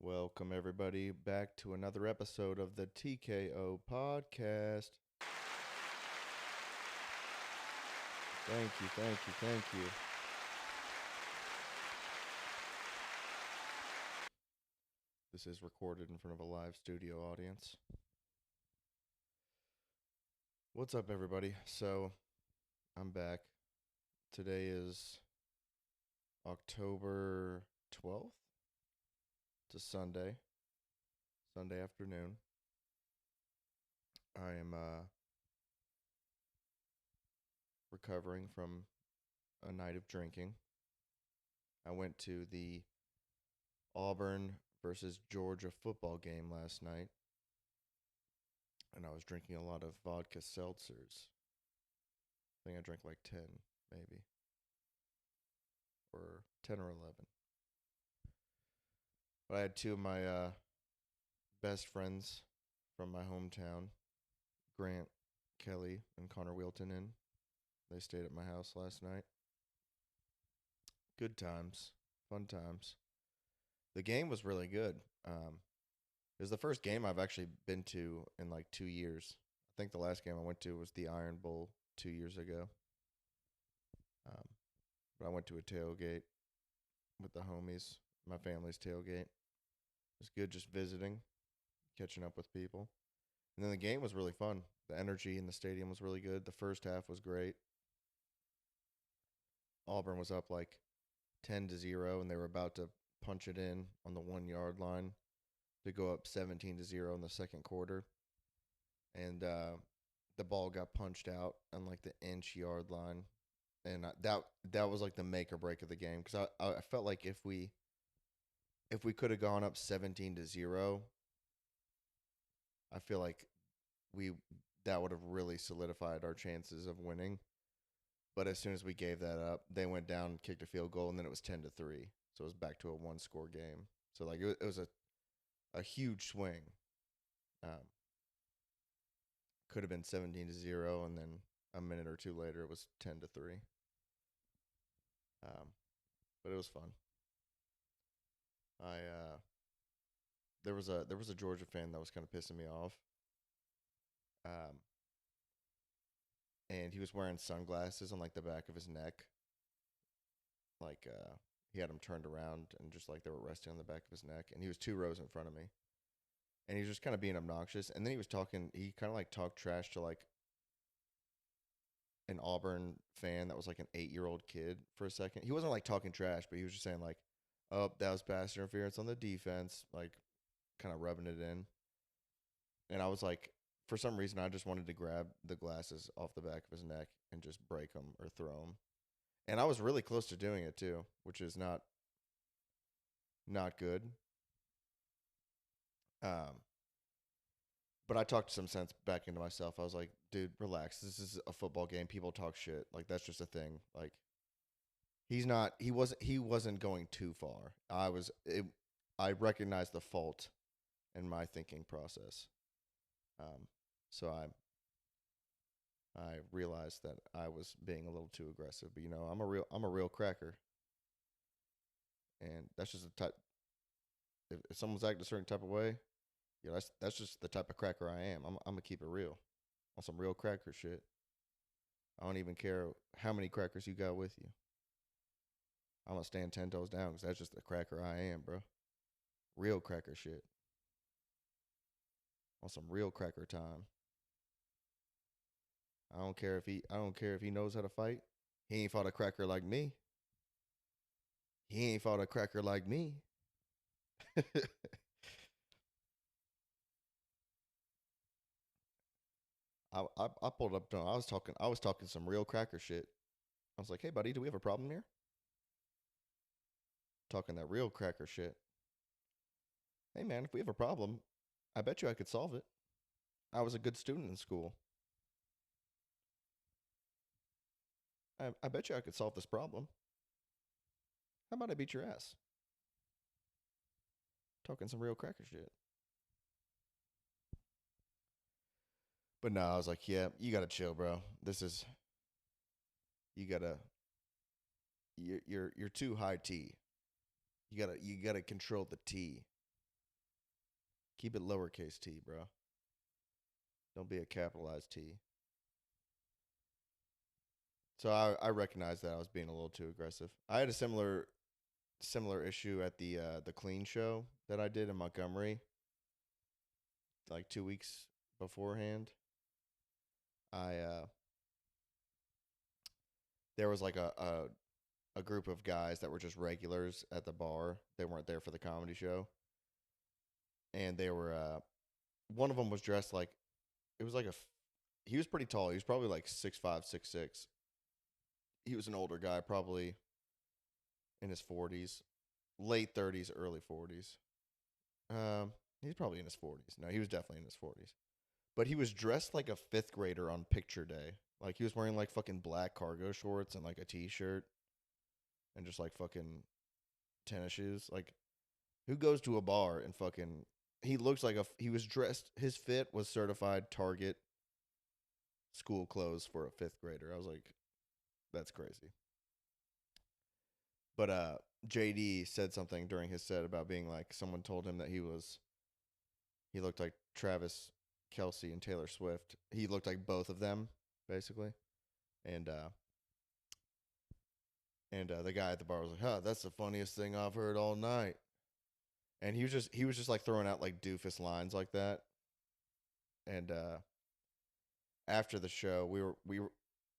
Welcome, everybody, back to another episode of the TKO podcast. Thank you, thank you, thank you. This is recorded in front of a live studio audience. What's up, everybody? So, I'm back. Today is October 12th. It's a Sunday afternoon. I am recovering from a night of drinking. I went to the Auburn versus Georgia football game last night, and I was drinking a lot of vodka seltzers. I think I drank like 10, maybe, or 10 or 11. But I had two of my best friends from my hometown, Grant Kelly and Connor Wilton, in. They stayed at my house last night. Good times, fun times. The game was really good. It was the first game I've actually been to in like 2 years. I think the last game I went to was the Iron Bowl 2 years ago. But I went to a tailgate with the homies, my family's tailgate. It was good just visiting, catching up with people. And then the game was really fun. The energy in the stadium was really good. The first half was great. Auburn was up like 10-0, and they were about to punch it in on the 1 yard line to go up 17-0 in the second quarter. And the ball got punched out on like the inch-yard line. And that was like the make or break of the game, because I felt like if we could have gone up 17-0, I feel like that would have really solidified our chances of winning. But as soon as we gave that up, they went down, kicked a field goal, and then it was 10-3. So it was back to a one-score game. So like it was a huge swing. Could have been 17-0, and then a minute or two later it was 10-3. But it was fun. There was a Georgia fan that was kind of pissing me off. And he was wearing sunglasses on like the back of his neck. Like he had them turned around and just like they were resting on the back of his neck, and he was 2 rows in front of me. And he was just kind of being obnoxious. And then he kind of like talked trash to like an Auburn fan that was like an 8-year-old kid for a second. He wasn't like talking trash, but he was just saying like, "Oh, that was pass interference on the defense," like kind of rubbing it in. And I was like, for some reason, I just wanted to grab the glasses off the back of his neck and just break them or throw them. And I was really close to doing it too, which is not good. Um, but I talked some sense back into myself. I was like, dude, relax. This is a football game. People talk shit. Like that's just a thing. Like he wasn't going too far. I recognized the fault in my thinking process. So I realized that I was being a little too aggressive. But I'm a real cracker. And that's just a type. If someone's acting a certain type of way, yeah, that's just the type of cracker I am. I'm gonna keep it real, on some real cracker shit. I don't even care how many crackers you got with you. I'm gonna stand 10 toes down because that's just the cracker I am, bro. Real cracker shit, on some real cracker time. I don't care if he knows how to fight. He ain't fought a cracker like me. He ain't fought a cracker like me. I pulled up. No, I was talking some real cracker shit. I was like, hey buddy, do we have a problem here? Talking that real cracker shit. Hey man, if we have a problem, I bet you I could solve it. I was a good student in school. I bet you I could solve this problem. How about I beat your ass? Talking some real cracker shit. But no, I was like, yeah, you gotta chill, bro. You gotta you're too high T. You gotta control the T. Keep it lowercase t, bro. Don't be a capitalized T. So I recognized that I was being a little too aggressive. I had a similar issue at the clean show that I did in Montgomery like 2 weeks beforehand. I There was like a group of guys that were just regulars at the bar. They weren't there for the comedy show, and they were one of them was dressed like it was like he was pretty tall. He was probably like 6'5", 6'6". He was an older guy, probably in his 40s, late 30s, early 40s. He's probably in his 40s. No, he was definitely in his 40s. But he was dressed like a fifth grader on picture day. Like he was wearing like fucking black cargo shorts and like a t-shirt and just like fucking tennis shoes. Like who goes to a bar and fucking he looks like he was dressed his fit was certified Target school clothes for a fifth grader. I was like, that's crazy. But JD said something during his set about being like someone told him that he looked like Travis Kelsey and Taylor Swift. He looked like both of them basically, and the guy at the bar was like, "Huh, that's the funniest thing I've heard all night." And he was just like throwing out like doofus lines like that. And after the show, we were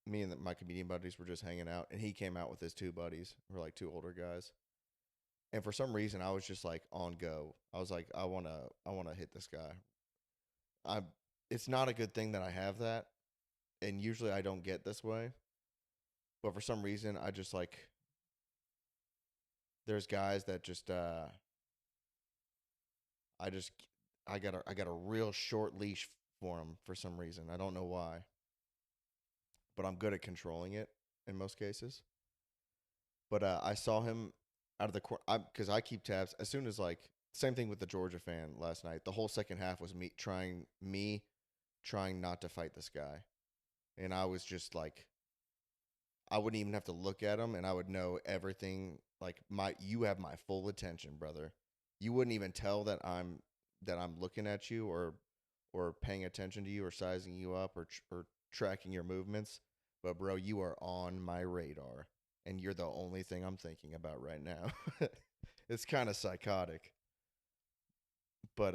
me and my comedian buddies were just hanging out, and he came out with his two buddies, who were like two older guys. And for some reason, I was just like on go. I was like, I wanna hit this guy. I It's not a good thing that I have that, and usually I don't get this way. But for some reason, I just like there's guys that just I just I got a real short leash for them for some reason. I don't know why, but I'm good at controlling it in most cases. But I saw him out of the court because I keep tabs. As soon as like same thing with the Georgia fan last night. The whole second half was me trying not to fight this guy, and I was just like I wouldn't even have to look at him, and I would know everything. Like you have my full attention, brother. You wouldn't even tell that I'm looking at you or paying attention to you or sizing you up or tracking your movements. But bro, you are on my radar, and you're the only thing I'm thinking about right now. It's kind of psychotic, but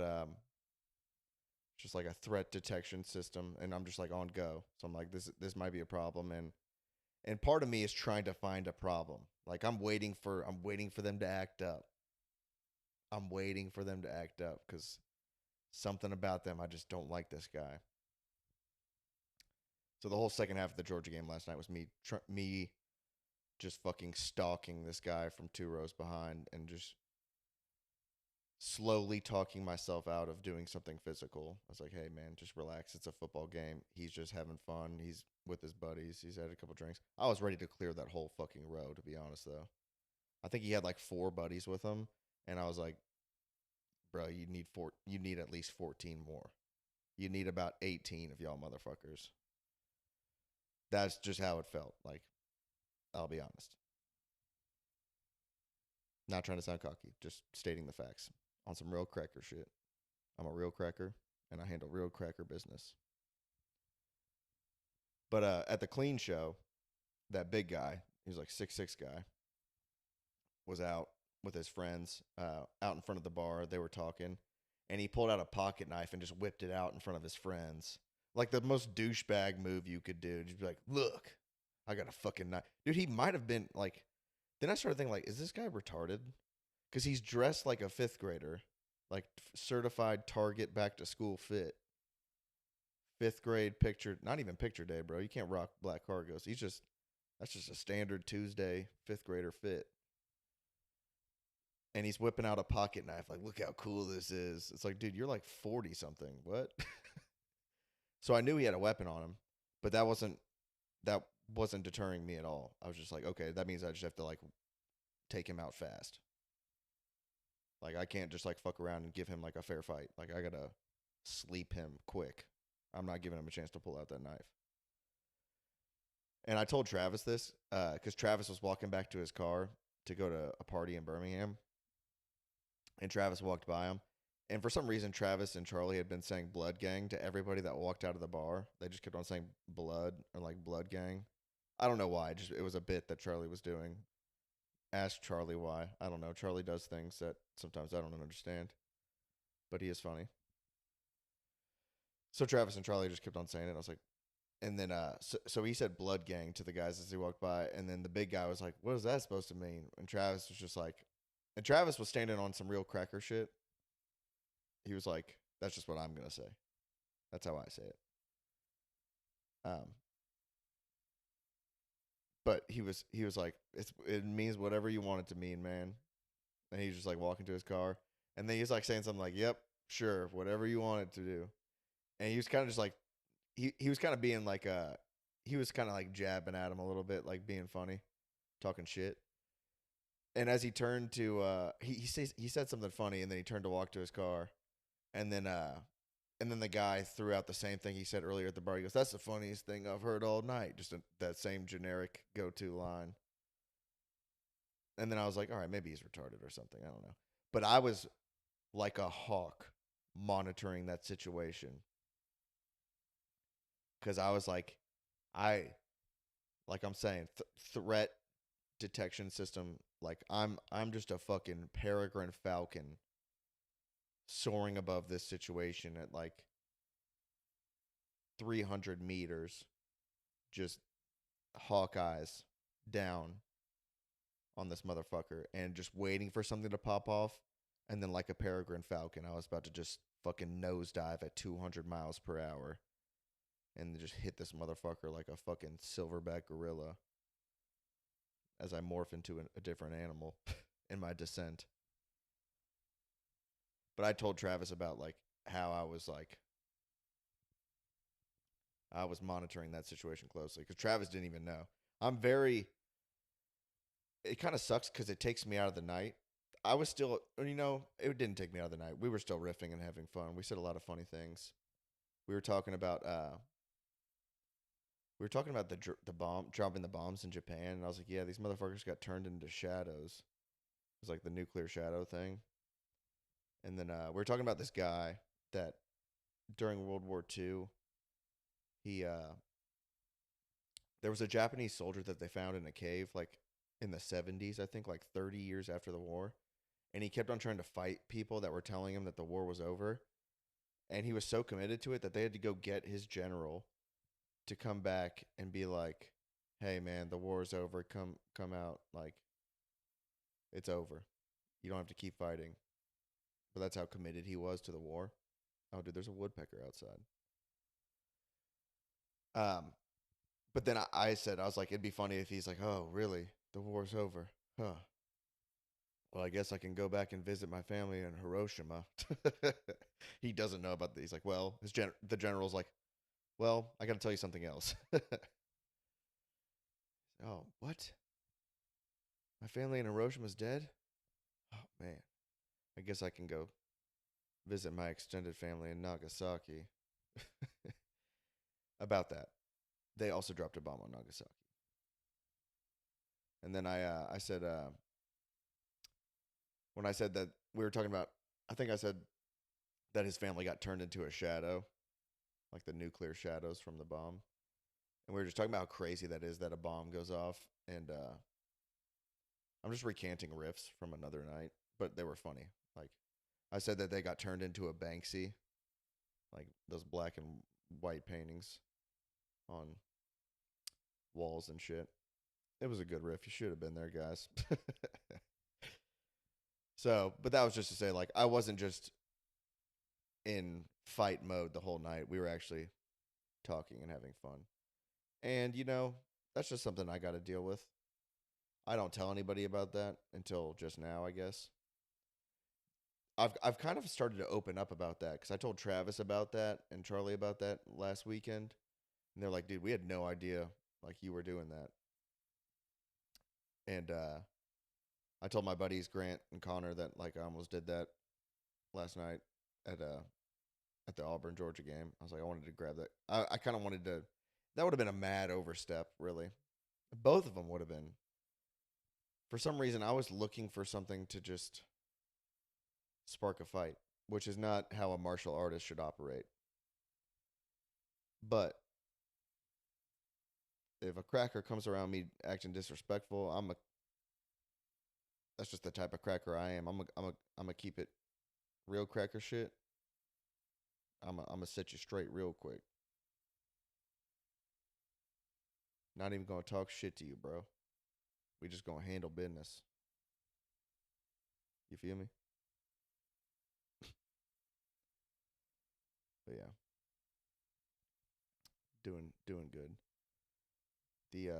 just like a threat detection system, and I'm just like on go. So I'm like, this might be a problem, and part of me is trying to find a problem. Like I'm waiting for them to act up. I'm waiting for them to act up because something about them, I just don't like this guy. So the whole second half of the Georgia game last night was me just fucking stalking this guy from two rows behind and just slowly talking myself out of doing something physical. I was like, "Hey man, just relax. It's a football game. He's just having fun. He's with his buddies. He's had a couple drinks." I was ready to clear that whole fucking row, to be honest though. I think he had like four buddies with him, and I was like, "Bro, you need at least 14 more. You need about 18 of y'all motherfuckers." That's just how it felt. Like, I'll be honest. Not trying to sound cocky, just stating the facts on some real cracker shit. I'm a real cracker, and I handle real cracker business. But at the clean show, that big guy, he was like 6'6" guy, was out with his friends out in front of the bar. They were talking, and he pulled out a pocket knife and just whipped it out in front of his friends. Like the most douchebag move you could do. Just be like, "Look, I got a fucking knife." Dude, he might have been like, then I started thinking, like, is this guy retarded? Because he's dressed like a fifth grader, like certified Target back to school fit. Fifth grade picture, not even picture day, bro. You can't rock black cargos. That's just a standard Tuesday fifth grader fit. And he's whipping out a pocket knife, like, look how cool this is. It's like, dude, you're like 40 something. What? So I knew he had a weapon on him, but that wasn't deterring me at all. I was just like, okay, that means I just have to like take him out fast. Like I can't just like fuck around and give him like a fair fight. Like I gotta sleep him quick. I'm not giving him a chance to pull out that knife. And I told Travis this because Travis was walking back to his car to go to a party in Birmingham, and Travis walked by him, And for some reason, Travis and Charlie had been saying "Blood Gang" to everybody that walked out of the bar. They just kept on saying "Blood" or like "Blood Gang." I don't know why. Just it was a bit that Charlie was doing. Ask Charlie why. I don't know. Charlie does things that sometimes I don't understand, but he is funny. So Travis and Charlie just kept on saying it. I was like, and then so he said "Blood Gang" to the guys as he walked by, and then the big guy was like, "What is that supposed to mean?" And Travis was just like, and Travis was standing on some real cracker shit. He was like, "That's just what I'm gonna say. That's how I say it." Um, but he was like, it means whatever you want it to mean, man. And he's just like walking to his car, and then he's like saying something like, "Yep, sure, whatever you want it to do." And he was kind of just like he was kind of being like he was kind of like jabbing at him a little bit, like being funny, talking shit. And as he turned to he said something funny, and then he turned to walk to his car, and then the guy threw out the same thing he said earlier at the bar. He goes, "That's the funniest thing I've heard all night." Just that same generic go-to line. And then I was like, all right, maybe he's retarded or something. I don't know. But I was like a hawk monitoring that situation because I was I like I'm saying, threat detection system. Like I'm just a fucking peregrine falcon soaring above this situation at like 300 meters, just hawk eyes down on this motherfucker and just waiting for something to pop off. And then, like a peregrine falcon, I was about to just fucking nosedive at 200 miles per hour and just hit this motherfucker like a fucking silverback gorilla as I morph into a different animal in my descent. But I told Travis about like how I was monitoring that situation closely because Travis didn't even know. I'm very. It kind of sucks because it takes me out of the night. I was still, it didn't take me out of the night. We were still riffing and having fun. We said a lot of funny things. We were talking about, the bomb dropping the bombs in Japan, and I was like, yeah, these motherfuckers got turned into shadows. It was like the nuclear shadow thing. And then we were talking about this guy that during World War II, he there was a Japanese soldier that they found in a cave like in the 70s, I think, like 30 years after the war. And he kept on trying to fight people that were telling him that the war was over. And he was so committed to it that they had to go get his general to come back and be like, "Hey man, the war's over. Come out. Like it's over. You don't have to keep fighting." But that's how committed he was to the war. Oh, dude, there's a woodpecker outside. Um, but then I said, I was like, it'd be funny if he's like, "Oh, really? The war's over? Huh? Well, I guess I can go back and visit my family in Hiroshima." He doesn't know about this. He's like, "Well, the general's like, well, I got to tell you something else." Oh, what? My family in Hiroshima's dead? Oh, man. I guess I can go visit my extended family in Nagasaki. About that. They also dropped a bomb on Nagasaki. And then I said, when I said that we were talking about, I think I said that his family got turned into a shadow, like the nuclear shadows from the bomb. And we were just talking about how crazy that is that a bomb goes off. And I'm just recanting riffs from another night, but they were funny. Like, I said that they got turned into a Banksy, like those black and white paintings on walls and shit. It was a good riff. You should have been there, guys. So, but that was just to say, like, I wasn't just in fight mode the whole night. We were actually talking and having fun. And, that's just something I got to deal with. I don't tell anybody about that until just now, I guess. I've kind of started to open up about that because I told Travis about that and Charlie about that last weekend, and they're like, "Dude, we had no idea like you were doing that." And I told my buddies Grant and Connor that like I almost did that last night at at the Auburn Georgia game. I was like, I wanted to grab that. I kind of wanted to. That would have been a mad overstep, really. Both of them would have been. For some reason, I was looking for something to just spark a fight. which is not how a martial artist should operate. But if a cracker comes around me acting disrespectful, that's just the type of cracker I am. I'm a keep it real cracker shit. I'm gonna set you straight real quick. Not even gonna talk shit to you, bro. We just gonna handle business. You feel me? But yeah, doing good. The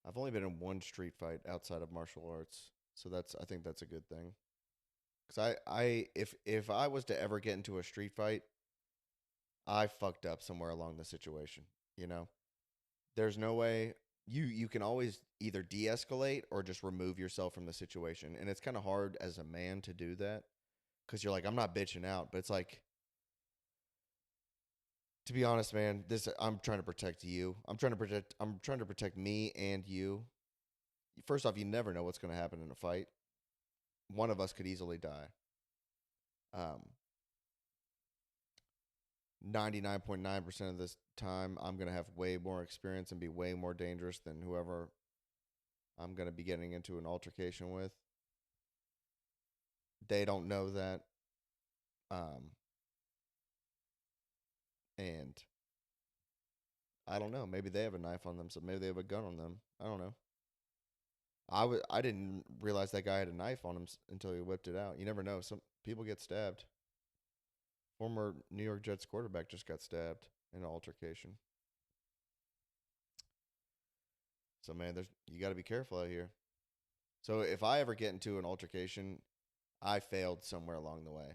I've only been in one street fight outside of martial arts, so I think that's a good thing. Cause if I was to ever get into a street fight, I fucked up somewhere along the situation. You know, there's no way you can always either de-escalate or just remove yourself from the situation, and it's kind of hard as a man to do that because you're like, I'm not bitching out, but it's like, to be honest, man, this I'm trying to protect you. I'm trying to protect me and you. First off, you never know what's going to happen in a fight. One of us could easily die. 99.9% of this time, I'm going to have way more experience and be way more dangerous than whoever I'm going to be getting into an altercation with. They don't know that. And I don't know. Maybe they have a knife on them, so maybe they have a gun on them. I don't know. I didn't realize that guy had a knife on him until he whipped it out. You never know. Some people get stabbed. Former New York Jets quarterback just got stabbed in an altercation. So man, you got to be careful out here. So if I ever get into an altercation, I failed somewhere along the way.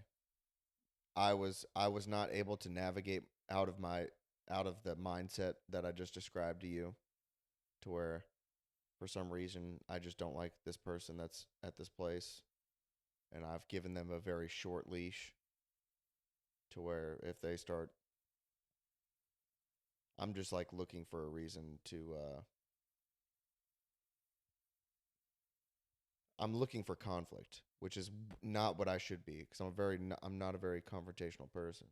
I was not able to navigate out of the mindset that I just described to you, to where for some reason I just don't like this person that's at this place, and I've given them a very short leash to where if they start, I'm just like looking for a reason to I'm looking for conflict, which is not what I should be because I'm not a very confrontational person.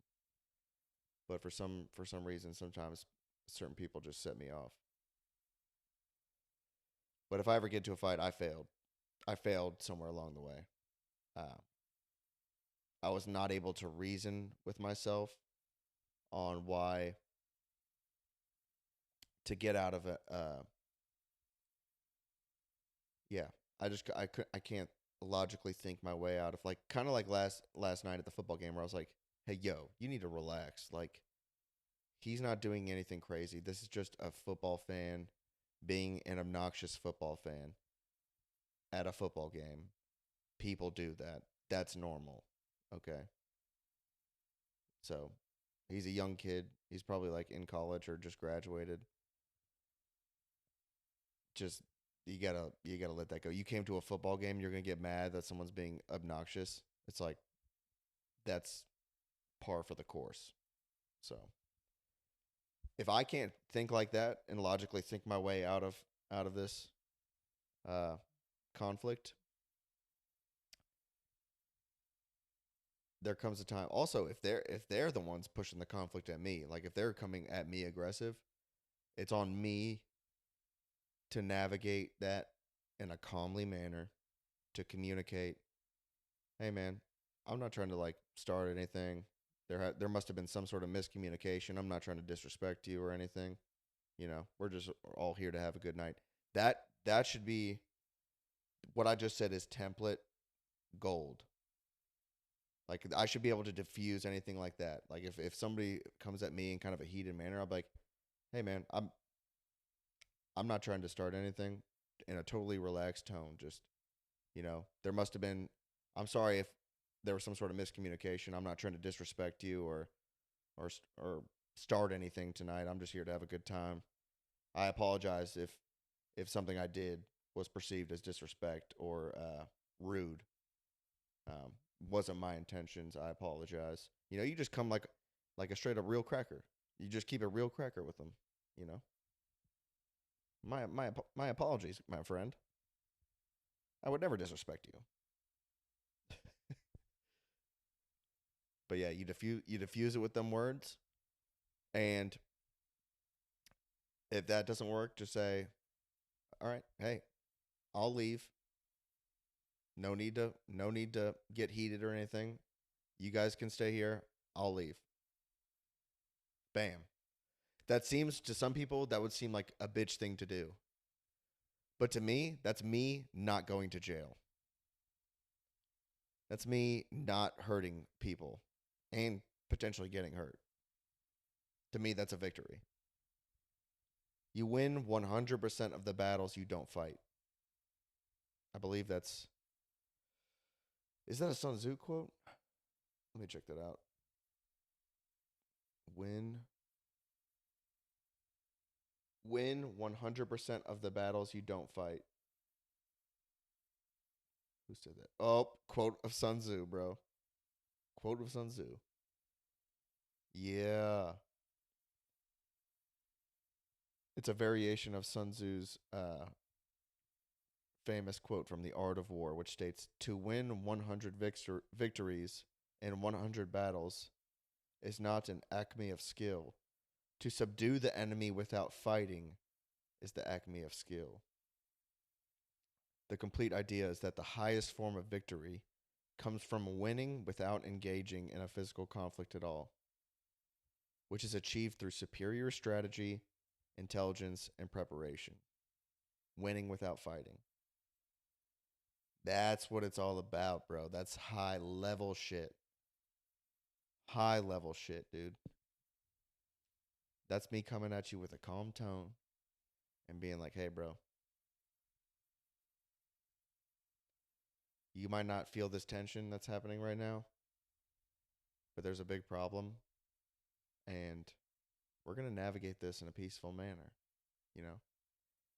But for some reason, sometimes certain people just set me off. But if I ever get into a fight, I failed. I failed somewhere along the way. Uh, I was not able to reason with myself on why to get out of it. Yeah, I can't logically think my way out of, like, kind of like last night at the football game where I was like, hey yo, you need to relax. Like, he's not doing anything crazy. This is just a football fan being an obnoxious football fan at a football game. People do that. That's normal. Okay. So he's a young kid. He's probably like in college or just graduated. Just you gotta let that go. You came to a football game, you're gonna get mad that someone's being obnoxious. It's like, that's par for the course. So if I can't think like that and logically think my way out of this uh, conflict, there comes a time. Also, if they're the ones pushing the conflict at me, like if they're coming at me aggressive, it's on me to navigate that in a calmly manner, to communicate, hey man, I'm not trying to like start anything. There must have been some sort of miscommunication. I'm not trying to disrespect you or anything. We're just all here to have a good night. That should be what I just said is template gold. Like, I should be able to diffuse anything like that. Like, if somebody comes at me in kind of a heated manner, I'll be like, "Hey man, I'm not trying to start anything," in a totally relaxed tone. Just, there must have been. I'm sorry if there was some sort of miscommunication. I'm not trying to disrespect you or start anything tonight. I'm just here to have a good time. I apologize if something I did was perceived as disrespect or rude. Um, wasn't my intentions. I apologize. You just come like a straight up real cracker. You just keep a real cracker with them. You know. My apologies, my friend. I would never disrespect you. But yeah, you diffuse it with them words, and if that doesn't work, just say, "All right, hey, I'll leave. No need to get heated or anything. You guys can stay here. I'll leave." Bam. That seems to some people that would seem like a bitch thing to do. But to me, that's me not going to jail. That's me not hurting people and potentially getting hurt. To me, that's a victory. You win 100% of the battles you don't fight. I believe that's. Is that a Sun Tzu quote? Let me check that out. Win 100% of the battles you don't fight. Who said that? Oh, quote of Sun Tzu, bro. Quote of Sun Tzu. Yeah. It's a variation of Sun Tzu's famous quote from The Art of War, which states, "To win 100 victories in 100 battles is not an acme of skill. To subdue the enemy without fighting is the acme of skill." The complete idea is that the highest form of victory comes from winning without engaging in a physical conflict at all, which is achieved through superior strategy, intelligence, and preparation. Winning without fighting. That's what it's all about, bro. That's high level shit. High level shit, dude. That's me coming at you with a calm tone and being like, "Hey, bro, you might not feel this tension that's happening right now, but there's a big problem, and we're going to navigate this in a peaceful manner." You know?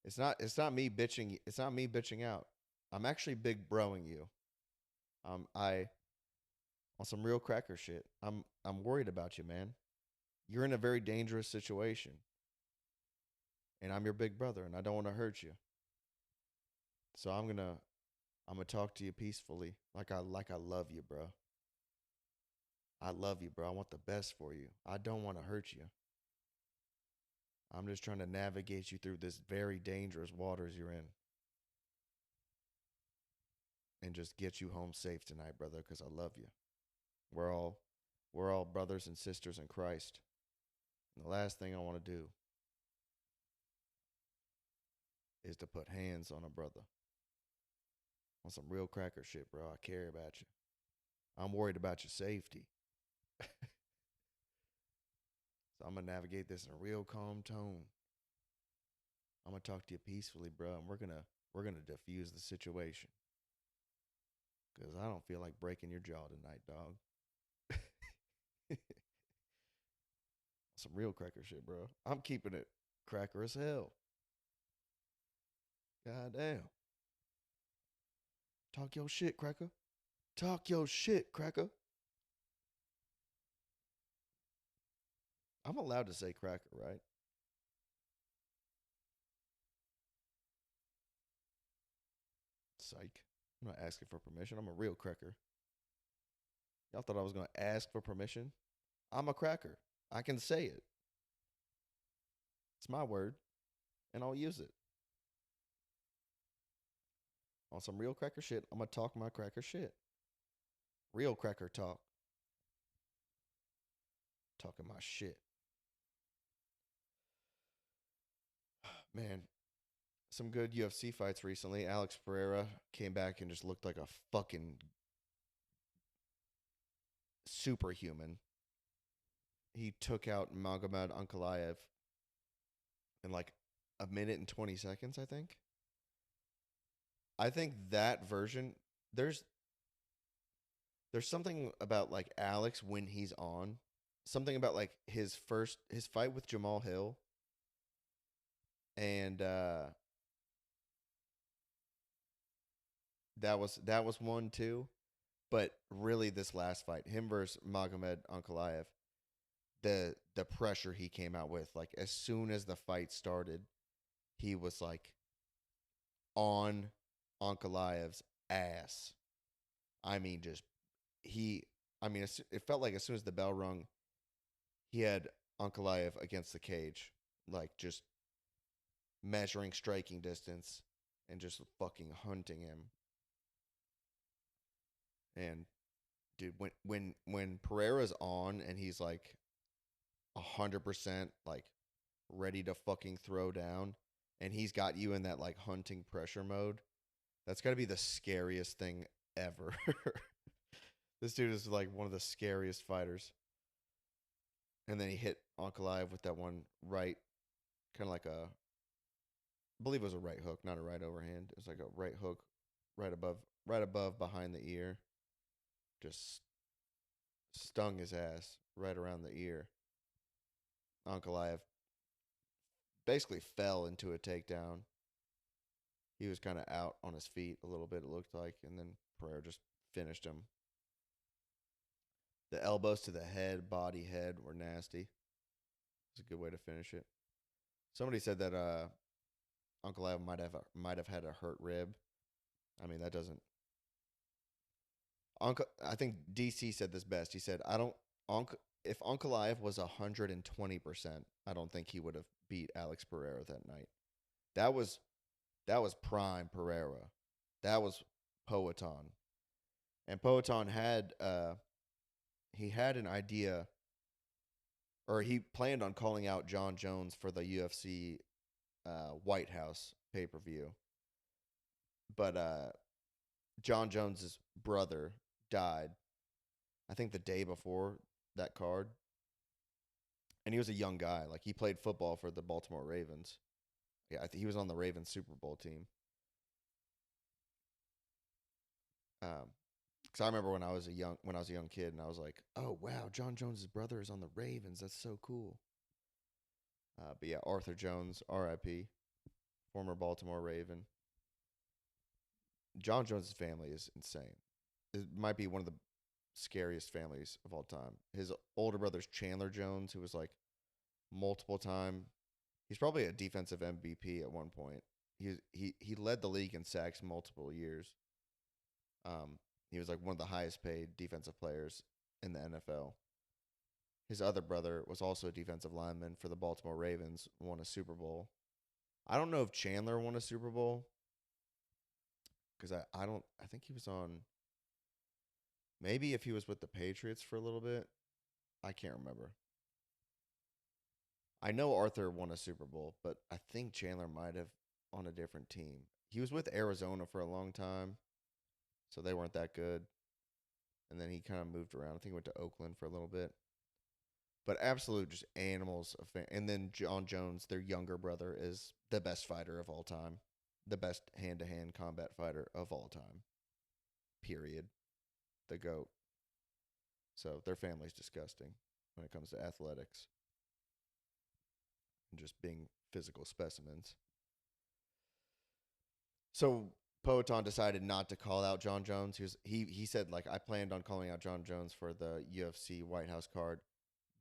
It's not me bitching, it's not me bitching out. I'm actually big broing you. I on some real cracker shit. I'm worried about you, man. You're in a very dangerous situation, and I'm your big brother, and I don't want to hurt you. So I'm gonna talk to you peacefully, like I love you, bro. I love you, bro. I want the best for you. I don't want to hurt you. I'm just trying to navigate you through this very dangerous waters you're in, and just get you home safe tonight, brother, because I love you. We're all we're all brothers and sisters in Christ. And the last thing I want to do is to put hands on a brother. On some real cracker shit, bro. I care about you. I'm worried about your safety. So I'm gonna navigate this in a real calm tone. I'm gonna talk to you peacefully, bro, and we're gonna diffuse the situation. Cause I don't feel like breaking your jaw tonight, dog. Some real cracker shit, bro. I'm keeping it cracker as hell. God damn. Talk your shit, cracker. Talk your shit, cracker. I'm allowed to say cracker, right? Psych. I'm not asking for permission. I'm a real cracker. Y'all thought I was gonna ask for permission? I'm a cracker. I can say it. It's my word, and I'll use it. On some real cracker shit, I'm gonna talk my cracker shit. Real cracker talk. Talking my shit. Man, some good UFC fights recently. Alex Pereira came back and just looked like a fucking superhuman. He took out Magomed Ankalaev in like a minute and 20 seconds, I think. I think that version, there's there's something about like Alex when he's on. Something about like his fight with Jamal Hill and that was one too. But really this last fight, him versus Magomed Ankalaev, the pressure he came out with, like as soon as the fight started, he was like on Ankalaev's ass. I mean, just he I mean, it felt like as soon as the bell rung, he had Ankalaev against the cage, like just measuring striking distance and just fucking hunting him. And dude, when Pereira's on and he's like 100% like ready to fucking throw down, and he's got you in that like hunting pressure mode, that's got to be the scariest thing ever. This dude is like one of the scariest fighters. And then he hit Ankalaev with that one right, kind of like I believe it was a right hook, not a right overhand. It was like a right hook, right above behind the ear. Just stung his ass right around the ear. Ankalaev basically fell into a takedown. He was kind of out on his feet a little bit, it looked like, and then Pereira just finished him. The elbows to the head, body, head were nasty. It's a good way to finish it. Somebody said that Ankalaev might have had a hurt rib. I mean, that doesn't. I think DC said this best. He said, "I don't. If Ankalaev was 120%, I don't think he would have beat Alex Pereira that night. That was prime Pereira. That was Poatan, and Poatan had he had an idea, or he planned on calling out John Jones for the UFC White House pay-per-view, but John Jones's brother died, I think the day before that card, and he was a young guy. Like he played football for the Baltimore Ravens. Yeah, I think he was on the Ravens Super Bowl team. Because I remember when I was a young kid, and I was like, "Oh wow, John Jones's brother is on the Ravens. That's so cool." But yeah, Arthur Jones, R.I.P., former Baltimore Raven. John Jones's family is insane. It might be one of the scariest families of all time. His older brother's Chandler Jones, who was like multiple time. He's probably a defensive MVP at one point. He led the league in sacks multiple years. He was like one of the highest paid defensive players in the NFL. His other brother was also a defensive lineman for the Baltimore Ravens, won a Super Bowl. I don't know if Chandler won a Super Bowl because I think he was on, maybe if he was with the Patriots for a little bit. I can't remember. I know Arthur won a Super Bowl, but I think Chandler might have on a different team. He was with Arizona for a long time, so they weren't that good. And then he kind of moved around. I think he went to Oakland for a little bit. But absolute just animals. And then John Jones, their younger brother, is the best fighter of all time. The best hand-to-hand combat fighter of all time. Period. The GOAT. So their family's disgusting when it comes to athletics and just being physical specimens. So Poatan decided not to call out John Jones. He said like I planned on calling out John Jones for the UFC White House card,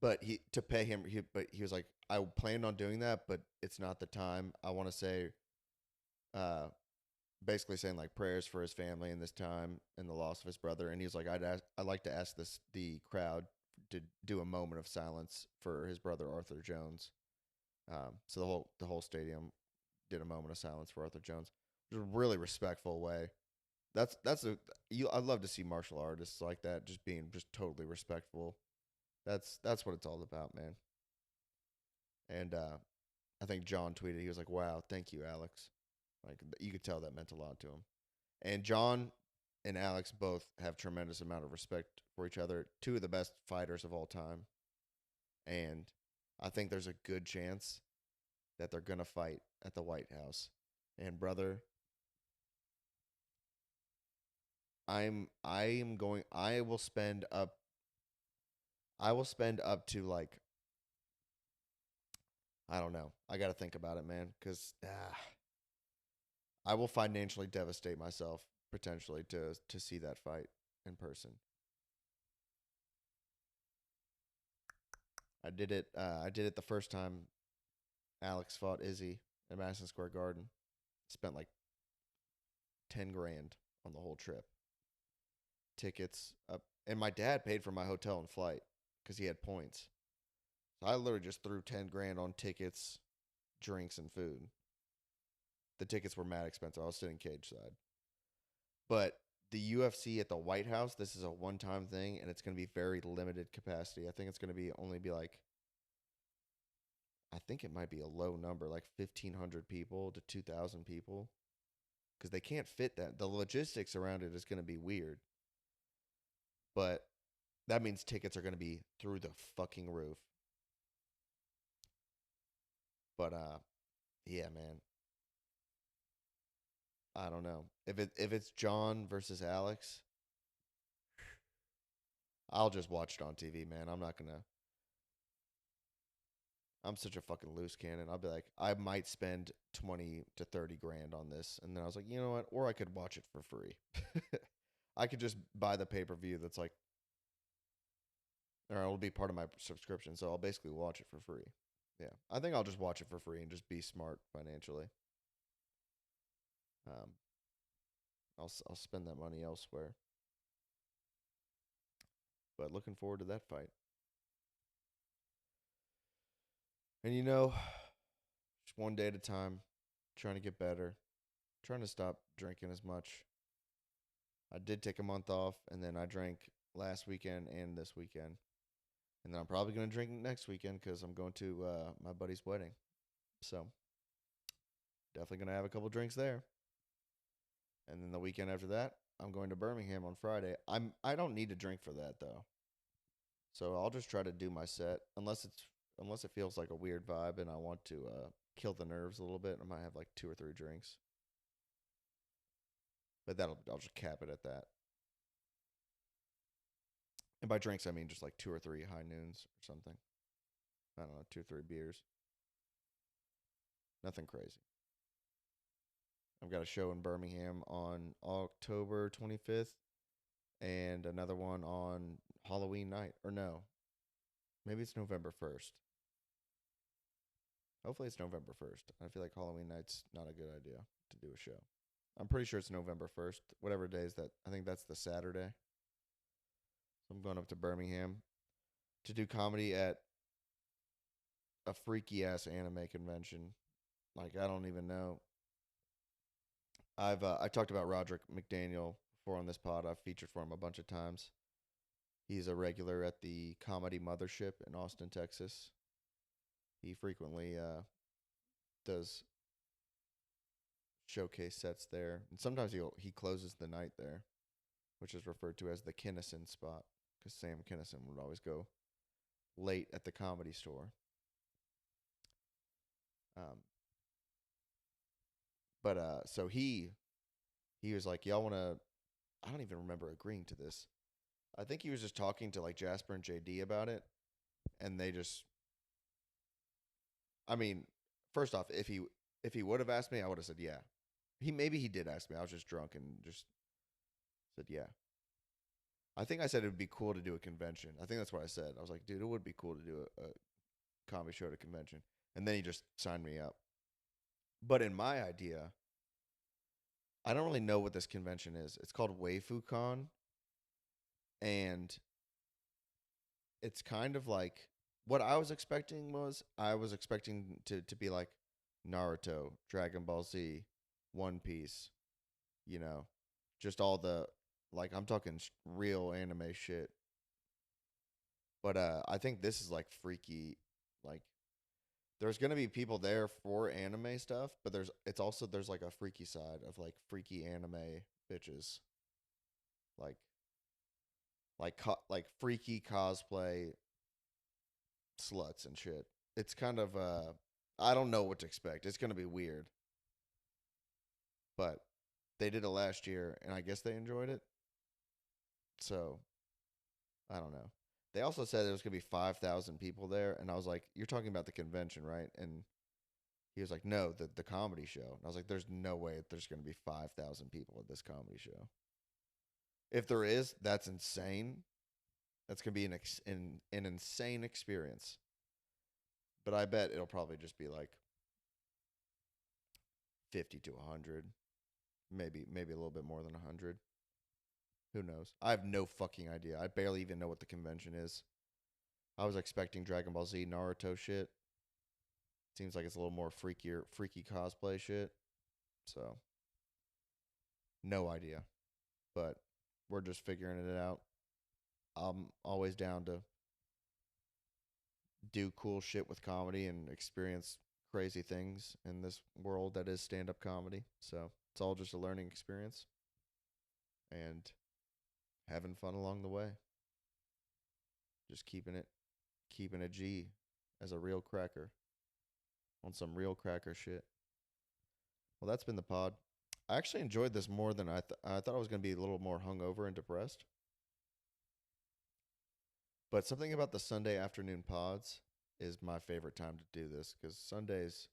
but he to pay him. But he was like I planned on doing that, but it's not the time. I want to say, uh, basically saying like prayers for his family in this time and the loss of his brother. And he was like I'd like to ask the crowd to do a moment of silence for his brother Arthur Jones. So the whole stadium did a moment of silence for Arthur Jones. It was a really respectful way. I'd love to see martial artists like that just being just totally respectful. That's what it's all about, man. And I think John tweeted, he was like, "Wow, thank you, Alex." Like you could tell that meant a lot to him. And John and Alex both have tremendous amount of respect for each other. Two of the best fighters of all time. And I think there's a good chance that they're gonna fight at the White House. And brother, I will spend up to like I don't know. I got to think about it, man, cuz I will financially devastate myself potentially to see that fight in person. I did it the first time Alex fought Izzy at Madison Square Garden. Spent like 10 grand on the whole trip. Tickets up And my dad paid for my hotel and flight because he had points. So I literally just threw 10 grand on tickets, drinks, and food. The tickets were mad expensive. I was sitting cage side. But the UFC at the White House, this is a one-time thing, and it's going to be very limited capacity. I think it's going to be only be like, I think it might be a low number, like 1,500 people to 2,000 people, because they can't fit that. The logistics around it is going to be weird, but that means tickets are going to be through the fucking roof. But yeah, man, I don't know if it's John versus Alex. I'll just watch it on TV, man. I'm not gonna. I'm such a fucking loose cannon. I'll be like, I might spend 20 to 30 grand on this, and then I was like, you know what? Or I could watch it for free. I could just buy the pay per view. That's like, or it'll be part of my subscription. So I'll basically watch it for free. Yeah, I think I'll just watch it for free and just be smart financially. Um, I'll spend that money elsewhere. But looking forward to that fight. And just one day at a time, trying to get better, trying to stop drinking as much. I did take a month off, and then I drank last weekend and this weekend. And then I'm probably going to drink next weekend because I'm going to my buddy's wedding. So definitely going to have a couple drinks there. And then the weekend after that, I'm going to Birmingham on Friday. I don't need to drink for that though. So I'll just try to do my set unless it feels like a weird vibe and I want to kill the nerves a little bit. I might have like 2 or 3 drinks. But I'll just cap it at that. And by drinks I mean just like 2 or 3 high noons or something. I don't know, 2 or 3 beers. Nothing crazy. I've got a show in Birmingham on October 25th and another one on Halloween night. Or no, maybe it's November 1st. Hopefully it's November 1st. I feel like Halloween night's not a good idea to do a show. I'm pretty sure it's November 1st. Whatever day is that. I think that's the Saturday. So I'm going up to Birmingham to do comedy at a freaky ass anime convention. Like I don't even know. I talked about Roderick McDaniel before on this pod. I've featured for him a bunch of times. He's a regular at the Comedy Mothership in Austin, Texas. He frequently does showcase sets there, and sometimes he closes the night there, which is referred to as the Kinnison spot, because Sam Kinison would always go late at the Comedy Store. Um, but so he was like, y'all want to? I don't even remember agreeing to this. I think he was just talking to like Jasper and JD about it, and they just. I mean, first off, if he would have asked me, I would have said yeah. He did ask me. I was just drunk and just said yeah. I think I said it would be cool to do a convention. I think that's what I said. I was like, dude, it would be cool to do a comedy show at a convention. And then he just signed me up. But in my idea, I don't really know what this convention is. It's called WaifuCon, and it's kind of like what I was expecting was I was expecting to be like Naruto, Dragon Ball Z, One Piece, you know, just all the like I'm talking real anime shit. But I think this is like freaky like there's gonna be people there for anime stuff, but there's like a freaky side of like freaky anime bitches, like like freaky cosplay sluts and shit. It's kind of I don't know what to expect. It's gonna be weird, but they did it last year, and I guess they enjoyed it. So I don't know. They also said there was gonna be 5,000 people there, and I was like, "You're talking about the convention, right?" And he was like, "No, the comedy show." And I was like, "There's no way there's going to be 5,000 people at this comedy show. If there is, that's insane. That's going to be an insane experience." But I bet it'll probably just be like 50 to 100, maybe a little bit more than 100. Who knows? I have no fucking idea. I barely even know what the convention is. I was expecting Dragon Ball Z Naruto shit. Seems like it's a little more freaky cosplay shit. So, no idea. But we're just figuring it out. I'm always down to do cool shit with comedy and experience crazy things in this world that is stand up comedy. So, it's all just a learning experience and having fun along the way. Just keeping a G as a real cracker on some real cracker shit. Well, that's been the pod. I actually enjoyed this more than I thought I was going to be a little more hungover and depressed. But something about the Sunday afternoon pods is my favorite time to do this because Sundays,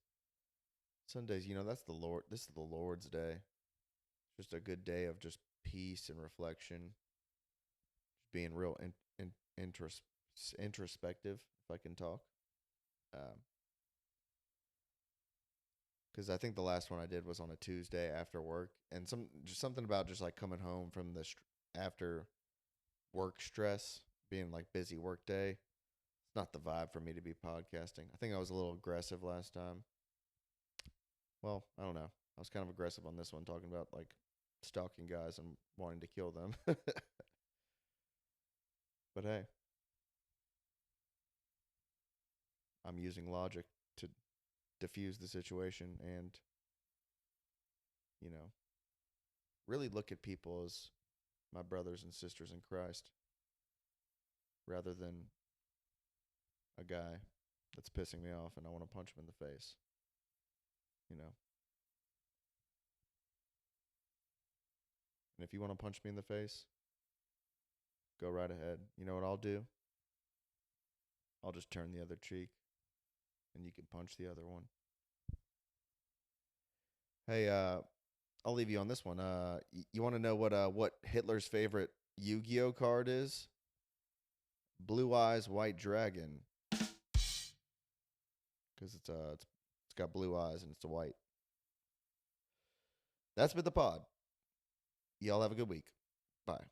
that's the Lord. This is the Lord's day. Just a good day of just peace and reflection, just being real intros, introspective, if I can talk. Um, because I think the last one I did was on a Tuesday after work, and just something about just like coming home from the after work stress, being like busy work day. It's not the vibe for me to be podcasting. I think I was a little aggressive last time. Well, I don't know. I was kind of aggressive on this one, talking about like stalking guys and wanting to kill them. But hey, I'm using logic to diffuse the situation and, you know, really look at people as my brothers and sisters in Christ rather than a guy that's pissing me off and I want to punch him in the face. You know. And if you want to punch me in the face, go right ahead. You know what I'll do? I'll just turn the other cheek and you can punch the other one. Hey, I'll leave you on this one. You want to know what Hitler's favorite Yu-Gi-Oh card is? Blue Eyes White Dragon. Cuz it's got blue eyes and it's a white. That's been the pod. Y'all have a good week. Bye.